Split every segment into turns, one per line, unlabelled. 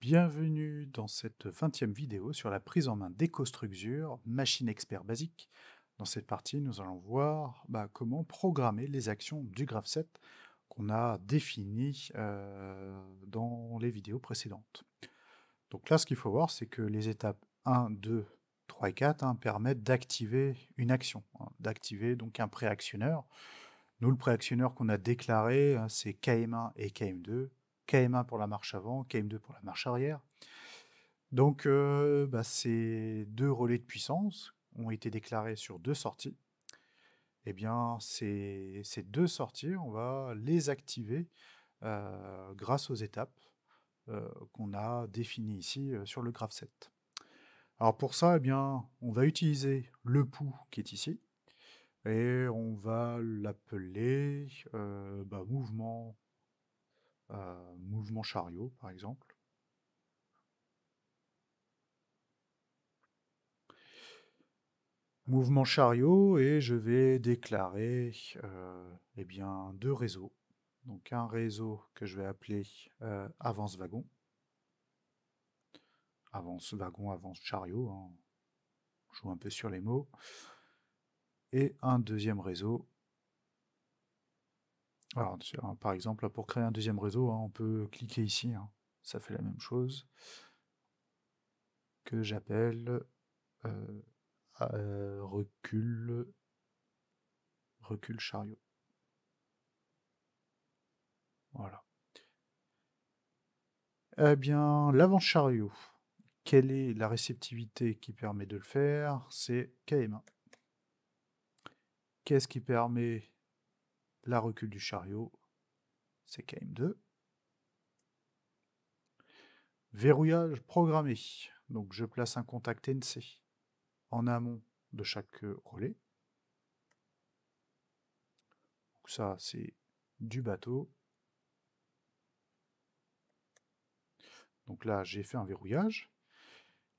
Bienvenue dans cette 20e vidéo sur la prise en main d'EcoStruxure, machine expert basique. Dans cette partie, nous allons voir comment programmer les actions du graph7 qu'on a définies dans les vidéos précédentes. Donc là, ce qu'il faut voir, c'est que les étapes 1, 2, 3 et 4 permettent d'activer une action, d'activer donc un préactionneur. Nous, le préactionneur qu'on a déclaré, c'est KM1 et KM2. KM1 pour la marche avant, KM2 pour la marche arrière. Donc, ces deux relais de puissance ont été déclarés sur deux sorties. Eh bien, ces deux sorties, on va les activer grâce aux étapes qu'on a définies ici sur le graph7. Alors pour ça, eh bien, on va utiliser le pouls qui est ici, et on va l'appeler mouvement chariot, par exemple. Mouvement chariot, et je vais déclarer eh bien, deux réseaux. Donc un réseau que je vais appeler avance wagon. Avance wagon, avance chariot, hein. Je joue un peu sur les mots. Et un deuxième réseau. Alors, par exemple, pour créer un deuxième réseau, on peut cliquer ici. Ça fait la même chose. Que j'appelle recul chariot. Voilà. Eh bien, l'avance chariot, quelle est la réceptivité qui permet de le faire? C'est KM1. Qu'est-ce qui permet la recul du chariot? C'est KM2. Verrouillage programmé. Donc je place un contact NC en amont de chaque relais. Donc ça, c'est du bateau. Donc là, j'ai fait un verrouillage.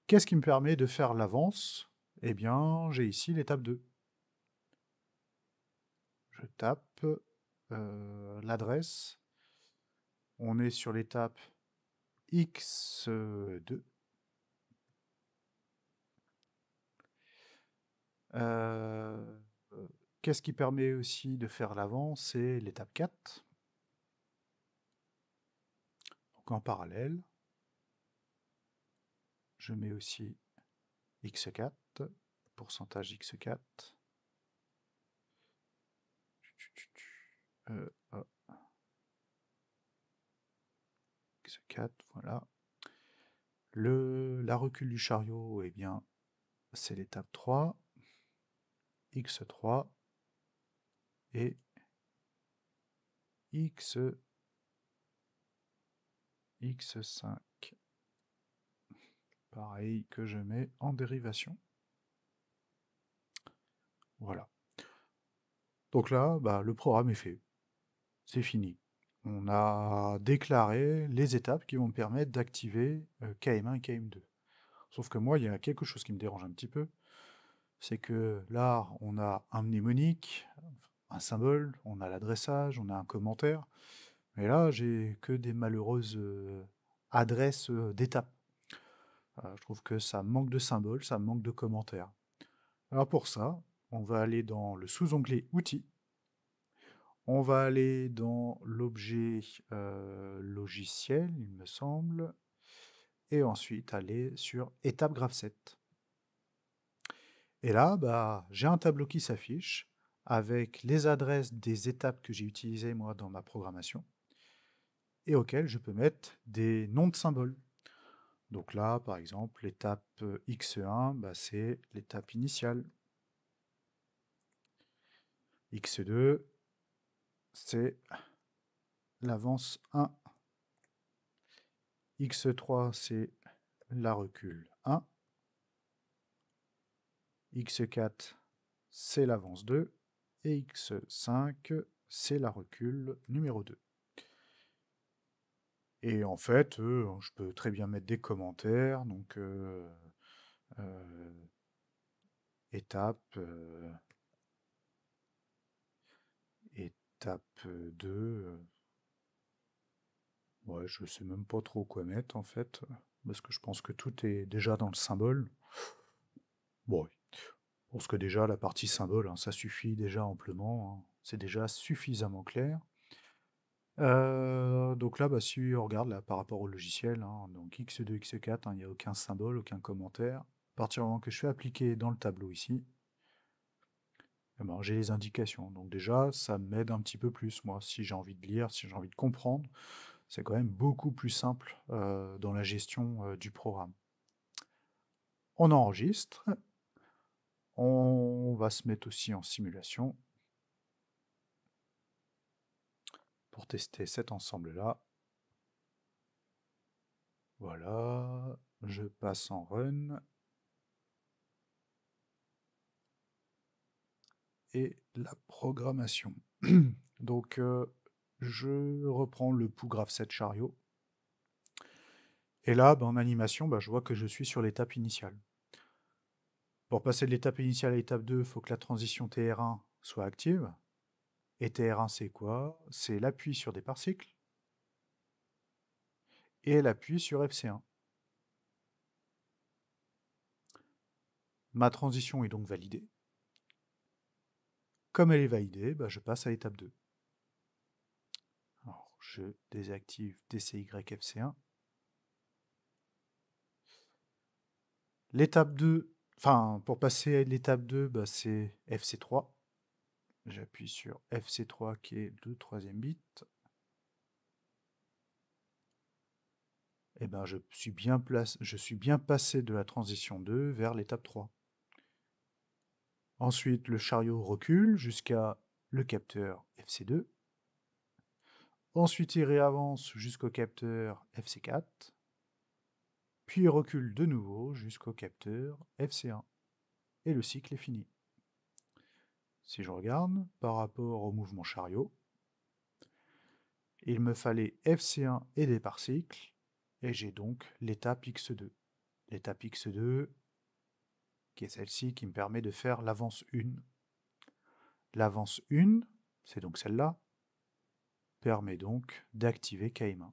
Qu'est-ce qui me permet de faire l'avance? Eh bien, j'ai ici l'étape 2. Je tape l'adresse. On est sur l'étape X2. Qu'est-ce qui permet aussi de faire l'avance? C'est l'étape 4. Donc en parallèle, je mets aussi X4, pourcentage X4. X4, voilà. La recul du chariot, eh bien, c'est l'étape 3, X3 et X5. Pareil que je mets en dérivation. Voilà. Donc là, le programme est fait. C'est fini. On a déclaré les étapes qui vont me permettre d'activer KM1 et KM2. Sauf que moi, il y a quelque chose qui me dérange un petit peu. C'est que là, on a un mnémonique, un symbole, on a l'adressage, on a un commentaire. Mais là, j'ai que des malheureuses adresses d'étapes. Je trouve que ça manque de symboles, ça manque de commentaires. Alors pour ça, on va aller dans le sous-onglet Outils. On va aller dans l'objet logiciel, il me semble, et ensuite aller sur étape graph7. Et là, j'ai un tableau qui s'affiche avec les adresses des étapes que j'ai utilisées moi dans ma programmation et auxquelles je peux mettre des noms de symboles. Donc là, par exemple, l'étape X1, c'est l'étape initiale. X2, c'est l'avance 1. X3, c'est la recul 1. X4, c'est l'avance 2. Et X5, c'est la recul numéro 2. Et en fait, je peux très bien mettre des commentaires, donc étape, étape 2, Ouais, je sais même pas trop quoi mettre en fait, parce que je pense que tout est déjà dans le symbole. Bon, oui. Je pense que déjà la partie symbole, hein, ça suffit déjà amplement, hein. C'est déjà suffisamment clair. Donc là, bah, si on regarde là par rapport au logiciel, hein, donc X2, X4, hein, il n'y a aucun symbole, aucun commentaire. À partir du moment que je fais appliquer dans le tableau ici, eh ben, j'ai les indications. Donc déjà, ça m'aide un petit peu plus, moi, si j'ai envie de lire, si j'ai envie de comprendre. C'est quand même beaucoup plus simple dans la gestion du programme. On enregistre, on va se mettre aussi en simulation pour tester cet ensemble-là. Voilà, je passe en run et la programmation. Donc je reprends le pouls graph 7 chariot. Et là, bah, en animation, bah, je vois que je suis sur l'étape initiale. Pour passer de l'étape initiale à l'étape 2, il faut que la transition TR1 soit active. Et TR1, c'est quoi? C'est l'appui sur départ cycle et l'appui sur FC1. Ma transition est donc validée. Comme elle est validée, bah, je passe à l'étape 2. Alors, je désactive DCYFC1. L'étape 2, enfin, pour passer à l'étape 2, bah, c'est FC3. J'appuie sur FC3 qui est le troisième bit. Et ben, je suis bien passé de la transition 2 vers l'étape 3. Ensuite, le chariot recule jusqu'à le capteur FC2. Ensuite, il réavance jusqu'au capteur FC4. Puis il recule de nouveau jusqu'au capteur FC1. Et le cycle est fini. Si je regarde par rapport au mouvement chariot, il me fallait FC1 et départ cycle, et j'ai donc l'étape X2. L'étape X2, qui est celle-ci, qui me permet de faire l'avance 1. L'avance 1, c'est donc celle-là, permet donc d'activer KM1.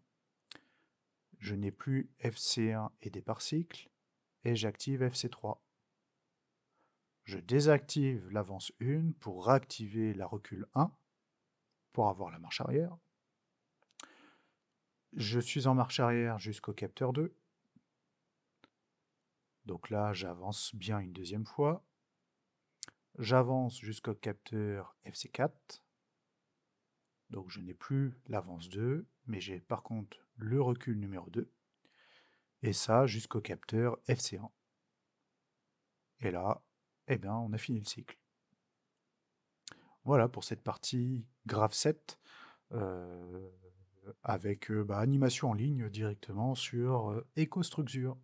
Je n'ai plus FC1 et départ cycle, et j'active FC3. Je désactive l'avance 1 pour réactiver la recul 1, pour avoir la marche arrière. Je suis en marche arrière jusqu'au capteur 2. Donc là, j'avance bien une deuxième fois. J'avance jusqu'au capteur FC4. Donc je n'ai plus l'avance 2, mais j'ai par contre le recul numéro 2. Et ça jusqu'au capteur FC1. Et là, eh bien, on a fini le cycle. Voilà pour cette partie graph 7 avec animation en ligne directement sur EcoStruxure.